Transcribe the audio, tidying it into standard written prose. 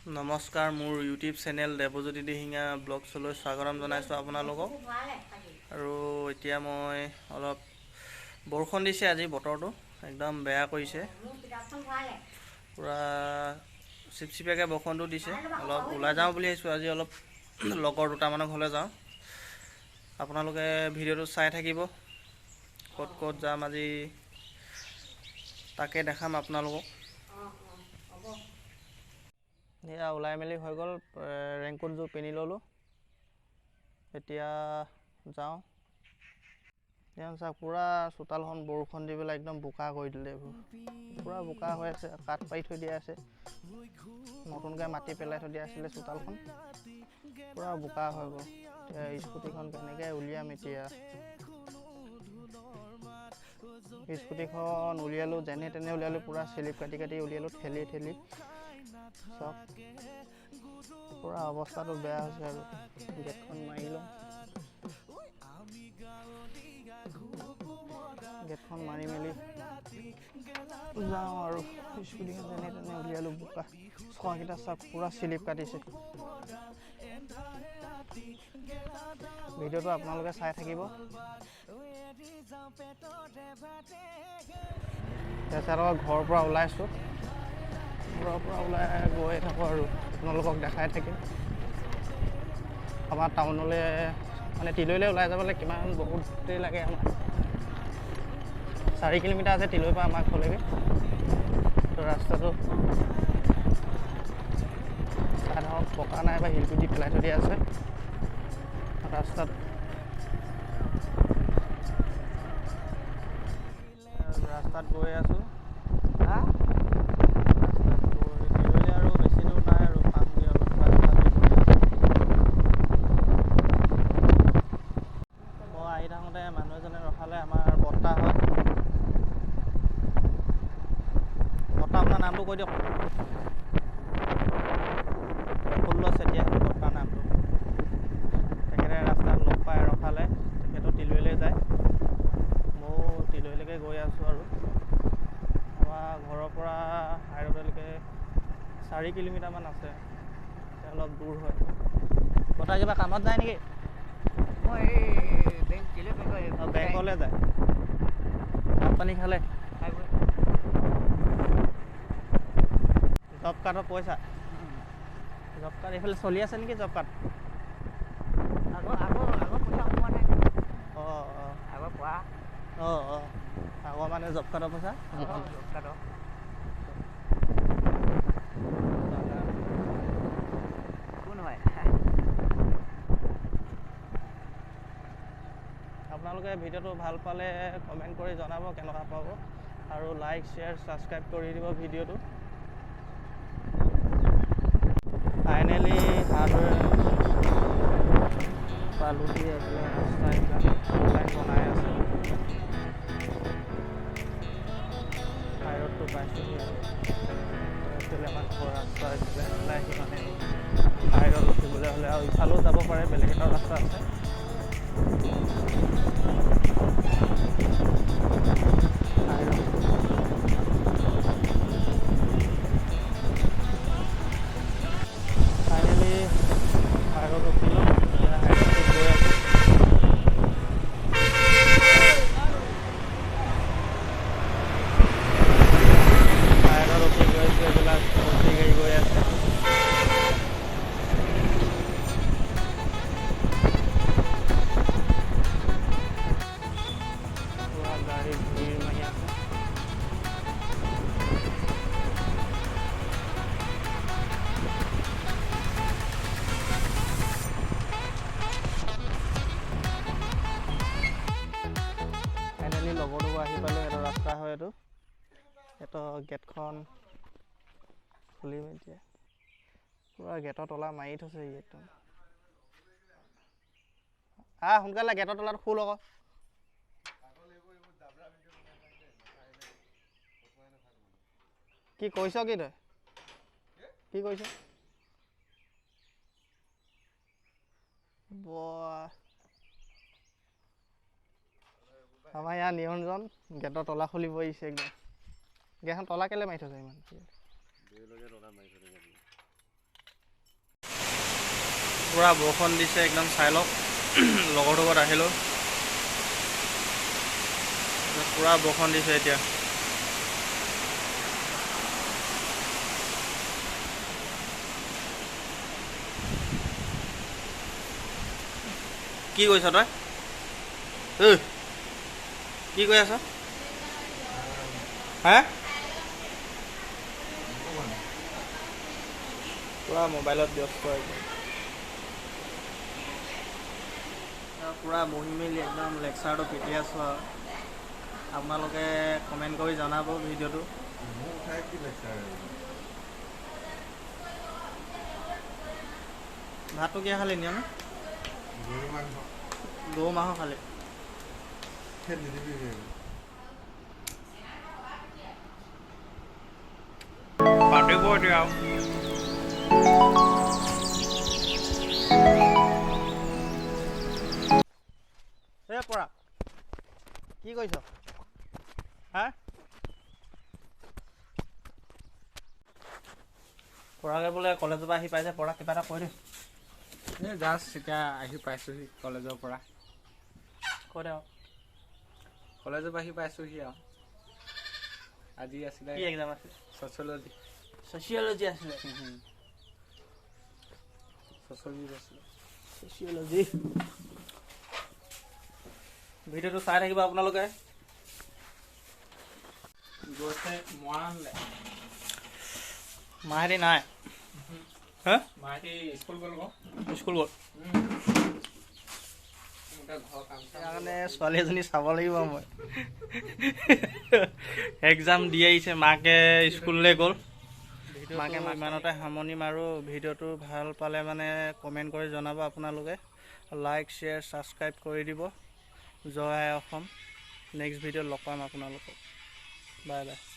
নমস্কাৰ, মোৰ YouTube channel Debajyoti Dihingia ব্লগছলৈ স্বাগতম জনাইছোঁ আপোনালোকক। আৰু এতিয়া মই অলপ বৰষুণ দিছে, আজি বতৰটো একদম বেয়া কৰিছে, পূৰা চিপচিপীয়াকৈ বৰষুণটো দিছে। অলপ ওলাই যাওঁ বুলি ভাবিছোঁ, আজি অলপ লগৰ দুটামানৰ ঘৰলৈ যাওঁ। আপোনালোকে ভিডিঅ'টো চাই থাকিব, ক'ত ক'ত যাম আজি তাকে দেখাম আপোনালোকক। এয়া ওলাই মেলি হৈ গ'ল, ৰেইনকোটযোৰ পিন্ধি ল'লোঁ। এতিয়া যাওঁ। এতিয়া চাওক, পূৰা চোতালখন বৰষুণ দি পেলাই একদম বোকা কৰি দিলে। পূৰা বোকা হৈ আছে, কাঠ পাৰি থৈ দিয়া আছে, নতুনকৈ মাটি পেলাই থৈ দিয়া আছিলে চোতালখন, পূৰা বোকা হৈ গ'ল। এতিয়া স্কুটিখন কেনেকৈ উলিয়াম? এতিয়া স্কুটিখন উলিয়ালোঁ, যেনে তেনে উলিয়ালোঁ, পূৰা স্লিপ কাটি কাটি উলিয়ালোঁ, ঠেলি ঠেলি। চব পূৰা অৱস্থাটো বেয়া হৈছে। আৰু গেটখন মাৰি লওঁ, গেটখন মাৰি মেলি যাওঁ আৰু স্কুটিখন যেনে তেনে উলিয়ালোঁ। বোকা চকাকেইটা চব পূৰা স্লিপ কাটিছে। ভিডিঅ'টো আপোনালোকে চাই থাকিব। তাৰপিছত ঘৰৰ পৰা ওলাইছোঁ, ঘৰৰ পৰা ওলাই গৈ থাকোঁ আৰু আপোনালোকক দেখাই থাকিম। আমাৰ টাউনলৈ মানে তিলৈলৈ ওলাই যাবলৈ কিমান বহুত দেৰি লাগে। আমাৰ 4 কিলোমিটাৰ আছে তিলৈৰ পৰা আমাৰ ঘৰলৈকে। তো ৰাস্তাটো চাই ধৰক, পকা নাই বা শিলগুটি পেলাই থৈ দিয়া আছে ৰাস্তাত। ৰাস্তাত গৈ আছোঁ, তিলৈলৈ আৰু বেছি দূৰ নাই আৰু পামগৈ অলপ। মই আহি থাকোঁতে মানুহ এজনে ৰখালে, আমাৰ বৰ্তা হয়। বৰ্তা, আপোনাৰ নামটো কৈ দিয়ক। প্ৰফুল্ল চেতিয়া বৰ্তাৰ নামটো। তেখেতে ৰাস্তাত লগ পাই ৰখালে, তেখেতো তিলৈলৈ যায়, ময়ো তিলৈলৈকে গৈ আছোঁ। আৰু আমাৰ ঘৰৰ পৰা হাইৰোডলৈকে 4 কিলোমিটাৰমান আছে, অলপ দূৰ হয়। বৰ্তা কিবা কামত যায় নেকি? মই বেংকলৈ যায়। ভাত পানী খালে? জব কাৰ্ডৰ পইচা, জব কাৰ্ড এইফালে চলি আছে নেকি? জব কাৰ্ড আগৰ মানে জব কাৰ্ডৰ পইচা আপোনালোকে ভিডিঅ'টো ভাল পালে কমেণ্ট কৰি জনাব কেনেকুৱা পাব, আৰু লাইক শ্বেয়াৰ ছাবস্ক্ৰাইব কৰি দিব ভিডিঅ'টো। ফাইনেলি হাৰ্ডৱেৰ পালোহি। এইফালে ৰাস্তা এইবিলাক লাইন বনাই আছে, হাইৰোডটো পাইছোঁহি। আৰু এইফালে মানুহৰ ৰাস্তা, এইফালে ওলাই আহি মানে হাইৰোড উঠিবলৈ হ'লে আৰু ইফালেও যাব পাৰে, বেলেগ এটা ৰাস্তা আছে। ফাইনেলি হাইৰোড উঠিলোঁ, এতিয়া হাইৰোডটোত গৈ আছোঁ। হাইৰোড উঠি গৈছোঁ, এইবিলাক ভৰ্তি গাড়ী গৈ আছে। পূৰা গাড়ী ভিৰ মাৰি আছে। ফাইনেলি লগৰটো আহি পালোঁ। এইটো ৰাস্তা হয়, এইটো গেটখন খুলিম এতিয়া। পূৰা গেটৰ তলা মাৰি থৈছে একদম। সোনকালে গেটৰ তলাটো খোল আকৌ। কি কৈছ? কি তই কি কৈছ? আমাৰ ইয়াৰ নিৰঞ্জন গেটৰ তলা খুলিব আহিছে একদম। গেটখন তলা কেলৈ মাৰি থৈছে ইমান? পুৰা বৰষুণ দিছে একদম চাই লওক লগৰ লগত আহিলোঁ পুৰা বৰষুণ দিছে এতিয়া কি কৈছ তই কি কৈ আছ হা পুৰা মোবাইলত ব্যস্ত একদম পুৰা বহি মেলি একদম লেকচাৰটো পিটি আছোঁ আৰু আপোনালোকে কমেণ্ট কৰি জনাব ভিডিঅ'টো ভাতটো কিয় খালি নিয়ম গৰু মাংস খালি পাতিব এতিয়া পৰা কি কৈছ হা পঢ়াকে বোলে কলেজৰ পৰা আহি পাইছে পঢ়া কিবা এটা কৈ দে জাষ্ট এতিয়া আহি পাইছোহি কলেজৰ পৰা কৈ দে কলেজৰ পৰা আহি পাইছোহি আৰু আজি আছিলে কি এক্সাম আছিল ছচিয়লজি ছচিয়লজি আছিলে ছচিয়লজি ভিডিঅ'টো চাই থাকিব আপোনালোকে গৈছে মৰাণলৈ মাহেঁতি নাই হা মাহেঁতি স্কুল গ'ল স্কুল গ'ল সেইকাৰণে ছোৱালী এজনী চাব লাগিব মই এক্সাম দি আহিছে মাকে স্কুললৈ গ'ল মাকে ইমানতে সামৰণি মাৰোঁ ভিডিঅ'টো ভাল পালে মানে কমেণ্ট কৰি জনাব আপোনালোকে লাইক শ্বেয়াৰ ছাবস্ক্ৰাইব কৰি দিব জয় আই অসম নেক্সট ভিডিঅ'ত লগ পাম আপোনালোকক বাই বাই